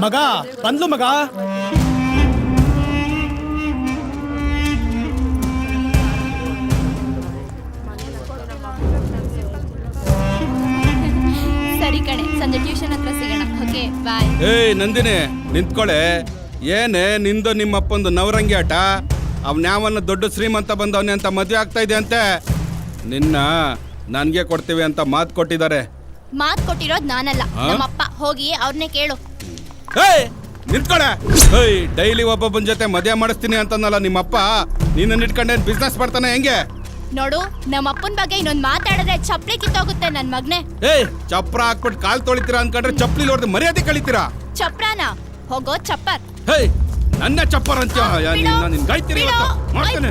ಮಗ ಬಂದ್ಲು ಮಗ. ಸರಿ ಕಣೆ, ಸಂಜೆ ಟ್ಯೂಷನ್ ಹತ್ರ ಸಿಗೋಣ. Okay bye. ಏಯ್ ನಂದಿನಿ ನಿಂತ್ಕೊಳೆ. ಏನೇ ನಿಂದು ನಿಮ್ಮಪ್ಪಂದು ನವರಂಗಿ ಆಟ? ಅವನ್ಯಾವನ್ನ ದೊಡ್ಡ ಶ್ರೀಮಂತ ಬಂದವನೇ ಅಂತ ಮದುವೆ ಆಗ್ತಾ ಇದೆ ಅಂತೆ. ನಿನ್ನ ನನ್ಗೆ ಕೊಡ್ತೀವಿ ಅಂತ ಮಾತು ಕೊಟ್ಟಿದ್ದಾರೆ. ಮಾತು ಕೊಟ್ಟಿರೋದು ನಾನಲ್ಲ, ನಮ್ಮಪ್ಪ. ಹೋಗಿ ಅವ್ರನ್ನೇ ಕೇಳು. ಏಯ್ ನಿಂತ್ಕೊಳೆ. ಏಯ್ ಡೈಲಿ ಒಬ್ಬೊಬ್ಬನ ಜೊತೆ ಮದುವೆ ಮಾಡಿಸ್ತೀನಿ ಅಂತನಲ್ಲ ನಿಮ್ಮಪ್ಪ. ನೀನನ್ನ ಇಟ್ಕೊಂಡೇನು ಬಿಸ್ನೆಸ್ ಮಾಡ್ತಾನೆ ಹೆಂಗೆ? ನೋಡು, ನಮ್ಮಪ್ಪನ ಬಗ್ಗೆ ಇನ್ನೊಂದು ಮಾತಾಡಿದ್ರೆ ಚಪ್ಪಲಿ ಕಿತ್ತೋಗುತ್ತೆ ನನ್ ಮಗ್ನೆ. ಏಯ್ ಚಪ್ರ ಹಾಕ್ಬಿಟ್ಟು ಕಾಲ್ ತೊಳಿತೀರಾ ಅನ್ಕೊಂಡ್ರೆ ಚಪ್ಪಲಿ ಹೊಡೆದು ಮರ್ಯಾದೆ ಕಳಿತೀರಾ? ಚಪ್ರಾನ ಹೋಗೋ ಚಪ್ಪರ್. ಹೇಯ್ ನನ್ನ ಚಪ್ಪರ್ ಅಂತ ನಿನ್ ಗೈತಿರಿ ಮಾಡ್ತೇನೆ.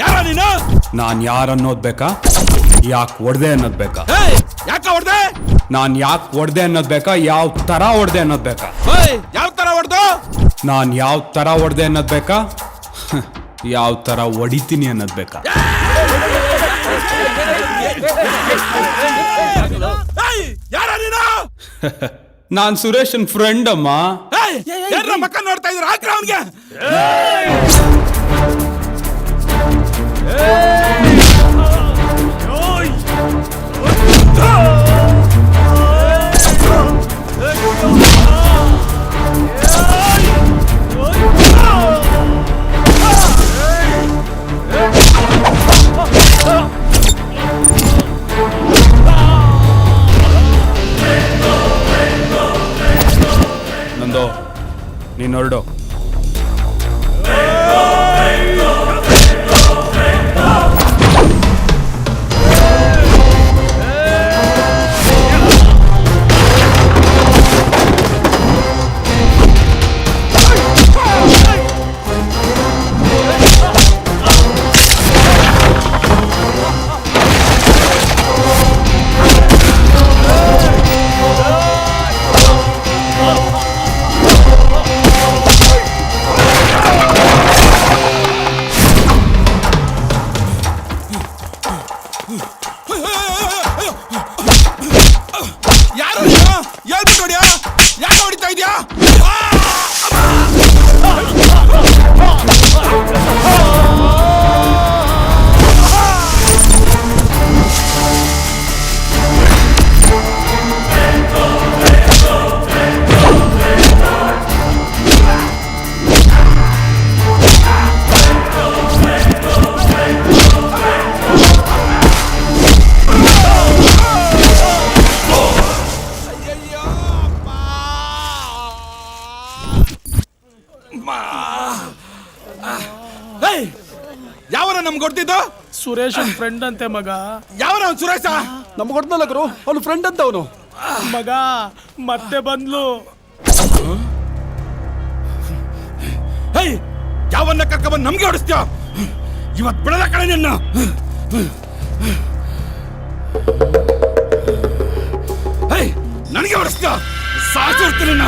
ಯಾರ ನೀನು? ನಾನ್ ಯಾರನ್ನೋದ್ ಬೇಕಾ, ಯಾಕೆ ಹೊಡೆದೆ ಅನ್ನೋದ್ ಬೇಕಾ? ಯಾಕ ಹೊಡೆದೆ? ನಾನ್ ಯಾಕೆ ಹೊಡೆದೆ ಅನ್ನೋದ್ ಬೇಕಾ, ಯಾವ ತರ ಹೊಡೆದೆ ಅನ್ನೋದ್ ಬೇಕಾ? ಯಾವ ತರ ಹೊಡೆದು? ನಾನ್ ಯಾವ ತರ ಹೊಡೆದೆ ಅನ್ನೋದ್ ಬೇಕಾ, ಯಾವ ತರ ಹೊಡಿತೀನಿ ಅನ್ನೋದ್ ಬೇಕಾ? ಯಾರ ನೀನು? ನಾನ್ ಸುರೇಶನ್ ಫ್ರೆಂಡ್ ಅಮ್ಮ. ಮಕ್ಕ ನೋಡ್ತಾ ಇದ್ರ ಹಾಕ್ರ ಅವನ್ಗೆ. ನಂದು ನೀನ್ ಹೊರಡು. ಯಾವನ ನಮ್ಗೆ ಕೊಡ್ತಿದ್ದು? ಸುರೇಶನ್ ಫ್ರೆಂಡ್ ಅಂತೆ ಮಗ. ಯಾವನ ಸುರೇಶ? ನಮ್ಗೆ ಕೊಡ್ತಲ್ಲ ಗುರು, ಅವನು ಫ್ರೆಂಡ್ ಅಂತ ಅವನು. ಮಗ ಮತ್ತೆ ಬಂದ್ಲು. ಹೇಯ್ ಯಾವನ್ನ ಕರ್ಕೊಂಡ್ ನಮ್ಗೆ ಹೊಡಿಸ್ತೀಯ? ಇವತ್ ಬಿಡಲ್ಲ ಕಡೆ ನಿನ್ನ. ಹೇಯ್ ನನಗೆ ಹೊಡಿಸ್ತೀಯ? ಸಾಚಿರ್ತೀನಿ ನಿನ್ನ.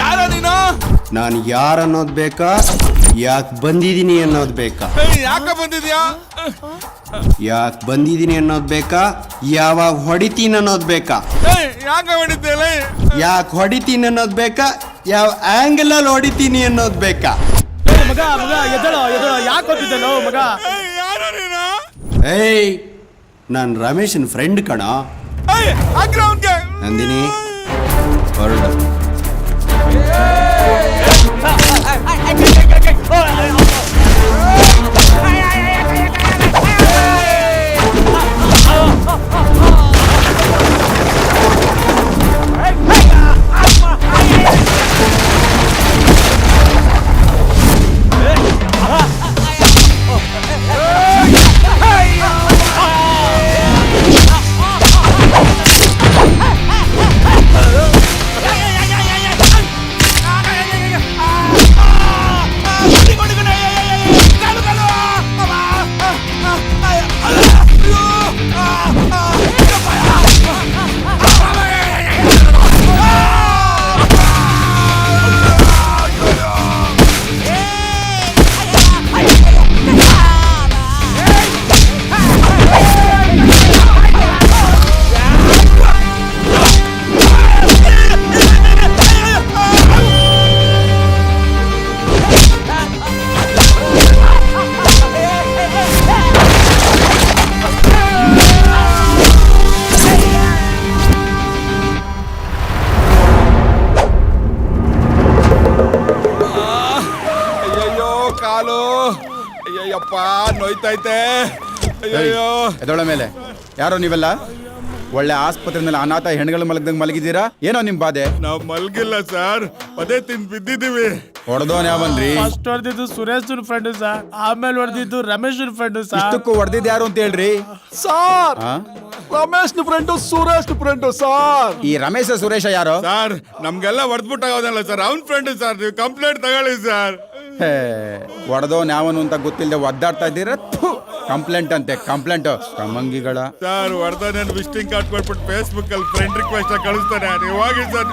ಯಾರ ನೀನು? ನಾನು ಯಾರನ್ನೋದ್ ಬೇಕಾ, ಯಾಕೆ ಬಂದಿದ್ದೀನಿ ಅನ್ನೋದು ಬೇಕಾ? ಯಾಕ ಬಂದಿದ್ಯಾ? ಯಾಕೆ ಬಂದಿದ್ದೀನಿ ಅನ್ನೋದು ಬೇಕಾ, ಯಾವಾಗ ಹೊಡಿತೀನಿ ಅನ್ನೋದು ಬೇಕಾ? ಯಾಕೆ ಹೊಡಿತೀಯಲ್ಲ? ಯಾಕೆ ಹೊಡಿತೀನಿ ಅನ್ನೋದು ಬೇಕಾ, ಯಾವ ಆಂಗಲ್ ಅಲ್ಲಿ ಹೊಡಿತೀನಿ ಅನ್ನೋದು ಬೇಕಾ? ಮಗ ಮಗ ಎದಳೋ ಎದಳೋ, ಯಾಕೆ ಹೊತ್ತಿದ್ದನೋ ಮಗ? ಯಾರ ನೀನು? ಏಯ್ ನಾನು ರಮೇಶನ್ ಫ್ರೆಂಡ್ ಕಣ. ನಂದಿನಿ ಹೊರಡು. ಅಯ್ಯಪ್ಪ ನೋಯ್ತೈತೆ ಅಯ್ಯೋ ಎದೊಳ ಮೇಲೆ ಯಾರೋ ನೀವೆಲ್ಲ ಒಳ್ಳೆ ಆಸ್ಪತ್ರೆನಲ್ಲಿ ಅನಾಥ ಹೆಣ್ಗಳು ಮಲಗ್ದಂಗೆ ಮಲಗಿದ್ದೀರಾ? ಏನೋ ನಿಮ್ ಬಾಧೆ? ನಾವ್ ಮಲ್ಗಿಲ್ಲ ಸರ್, ಅದೇ ತಿಂದು ಬಿದ್ದಿದ್ದೀವಿ. ಹೊಡೆದೋನ್ ಯಾವನ್ರಿ? ಫಸ್ಟ್ ಹೊಡೆದಿದ್ದು ಸುರೇಶ್ ಫ್ರೆಂಡ್ ಸರ್, ಆಮೇಲೆ ಹೊಡೆದಿದ್ದು ರಮೇಶ್ ಫ್ರೆಂಡ್ ಸರ್. ಇಷ್ಟಕ್ಕೂ ಹೊಡೆದಿದ್ದು ಯಾರು ಅಂತ ಹೇಳ್ರಿ? ಸಾರ್ ಆ? Ramesh friend Suresh friend sir. ಈ ರಮೇಶ ಸುರೇಶ ಯಾರು? ಸರ್ ನಮ್ಗೆಲ್ಲ ಹೊಡೆದ್ಬಿಟ್ಟಾಗೋದಲ್ಲ ಸರ್, ಅವ್ನ್ ಫ್ರೆಂಡ್ ಸರ್, ನೀವು ಕಂಪ್ಲೇಂಟ್ ತಗೊಳ್ಳಿ ಸರ್. ಹೊಡೆದೋನ್ ಯಾವನು ಅಂತ ಗೊತ್ತಿಲ್ಲದೆ ಒದ್ದಾಡ್ತಾ ಇದ್ದೀರಾ? ಕಂಪ್ಲೇಂಟ್ ಅಂತೆ, ಕಂಪ್ಲೇಂಟ್ ಕಮಂಗಿಗಳ. ಸರ್ ಹೊಡೆದ ನಾನು ವಿಸಿಟಿಂಗ್ ಕಾರ್ಡ್ ಕೊಟ್ಬಿಟ್ಟು ಫೇಸ್ಬುಕ್ ಅಲ್ಲಿ ಫ್ರೆಂಡ್ ರಿಕ್ವೆಸ್ಟ್ ಕಳಿಸ್ತಾನೆ, ನೀವು ಹೋಗಿ ಸರ್.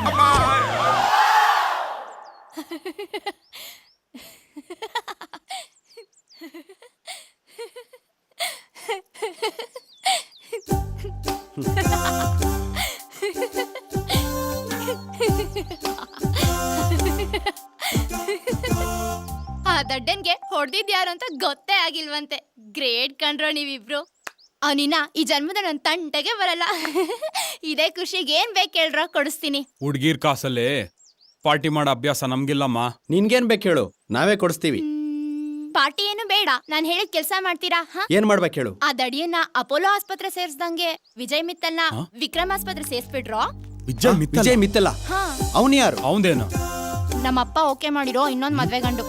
ಆ ದಡ್ಡನ್ಗೆ ಹೊಡೆದಿದ್ ಯಾರು ಅಂತ ಗೊತ್ತೇ ಆಗಿಲ್ವಂತೆ. ಗ್ರೇಟ್ ಕಣ್ರೋ ನೀವಿಬ್ರು. ಅವನಿನ ಈ ಜನ್ಮದ ನನ್ ತಂಟೆಗೆ ಬರಲ್ಲ. ಇದೇ ಖುಷಿಗೆ ಏನ್ ಬೇಕು ಹೇಳ್ರ, ಕೊಡಿಸ್ತೀನಿ. ಹುಡ್ಗೀರ್ ಕಾಸಲ್ಲಿ ಪಾರ್ಟಿ ಮಾಡೋ ಅಭ್ಯಾಸ ನಮ್ಗಿಲ್ಲಮ್ಮ. ನಿನ್ಗೇನ್ ಬೇಕು ಹೇಳು, ನಾವೇ ಕೊಡಿಸ್ತೀವಿ. ಪಾರ್ಟಿ ಏನು ಬೇಡ, ನಾನ್ ಹೇಳಿದ ಕೆಲ್ಸ ಮಾಡ್ತೀರಾ? ಏನ್ ಮಾಡ್ಬೇಕು ಹೇಳು? ಆ ದಡಿಯನ್ನ ಅಪೋಲೋ ಆಸ್ಪತ್ರೆ ಸೇರ್ಸ್ದಂಗೆ ವಿಜಯ್ ಮಿತ್ತಲ್ನ ವಿಕ್ರಮ್ ಆಸ್ಪತ್ರೆ ಸೇರ್ಸ್ಬಿಡ್ರೋ. ವಿಜಯ್ ಮಿತ್ತಲ್ಲ, ಹಾ, ಅವನು ಯಾರು? ಅವಂದೇನು? ನಮ್ಮಪ್ಪ ಓಕೆ ಮಾಡಿರೋ ಇನ್ನೊಂದ್ ಮದ್ವೆ ಗಂಡು.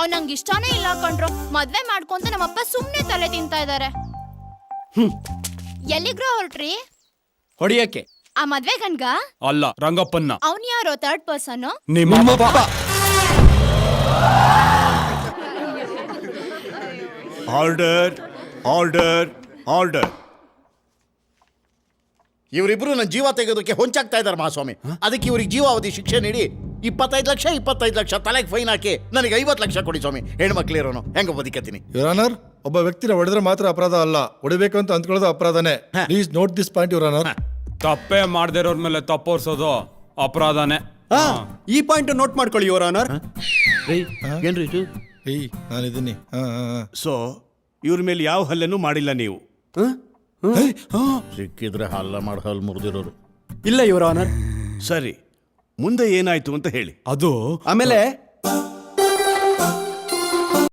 ಅವ್ ನಂಗೆ ಇಷ್ಟಾನೇ ಇಲ್ಲ ಕಣ್ರೋ. ಮದ್ವೆ ಮಾಡ್ಕೊಂತ ನಮ್ಮಪ್ಪ ಸುಮ್ನೆ ತಲೆ ತಿಂತಾ ಇದಾರೆ. ಎಲ್ಲಿಗ್ರೋ ಹೊರಟ್ರಿ? ಹೊಡಿಯಕ್ಕೆ. ಆ ಮದ್ವೆ ಗಂಡ್ಗ? ಅಲ್ಲ, ರಂಗಪ್ಪನ್ನ. ಅವ್ನ್ ಯಾರೋ ಥರ್ಡ್ ಪರ್ಸನ್? ನಿಮ್ಮಪ್ಪ. Order order order. ಇವರಿಬ್ರು ನನ್ನ ಜೀವ ತೆಗೆಯೋದಕ್ಕೆ ಹೊಂಚಾಗ್ತಾ ಇದ್ದಾರೆ ಮಹಾಸ್ವಾಮಿ. ಅದಕ್ಕೆ ಇವ್ರಿಗೆ ಜೀವಾವಧಿ ಶಿಕ್ಷೆ ನೀಡಿ 25 ಲಕ್ಷ ತಲೆಗೆ ಫೈನ್ ಹಾಕಿ ನನಗೆ 50 ಲಕ್ಷ ಕೊಡಿ ಸ್ವಾಮಿ. ಹೆಣ್ಮಕ್ಳಿರೋನು ಹೆಂಗ ಬದುಕತ್ತೀನಿ. ಯುವರ್ ಆನರ್, ಒಬ್ಬ ವ್ಯಕ್ತಿನ ಹೊಡೆದ್ರೆ ಮಾತ್ರ ಅಪರಾಧ ಅಲ್ಲ, ಹೊಡಿಬೇಕು ಅಂತ ಅಂದ್ಕೊಳ್ಳೋದು ಅಪರಾಧನೇ. Please note this point your honour. ತಪ್ಪೇ ಮಾಡದೇ ಇರೋರ್ ಮೇಲೆ ತಪ್ಪೋರ್ಸೋದು ಅಪರಾಧನೇ. ಈ ಪಾಯಿಂಟ್ ನೋಟ್ ಮಾಡ್ಕೊಳ್ಳಿ ಯುವರ್ ಆನರ್. ಏನ್ರಿ ಇದು? ಏಯ್, ನಾನಿದ್ದೀನಿ. ಸೊ ಇವ್ರ ಮೇಲೆ ಯಾವ ಹಲ್ಲೆನೂ ಮಾಡಿಲ್ಲ ನೀವು? ಸಿಕ್ಕಿದ್ರೆ ಹಲ್ಲ ಮಾಡಿ ಹಲ್ ಮುರಿದಿರೋರು. ಇಲ್ಲ ಯುವರ್ ಆನರ್. ಸರಿ, ಮುಂದೆ ಏನಾಯ್ತು ಅಂತ ಹೇಳಿ. ಅದು ಆಮೇಲೆ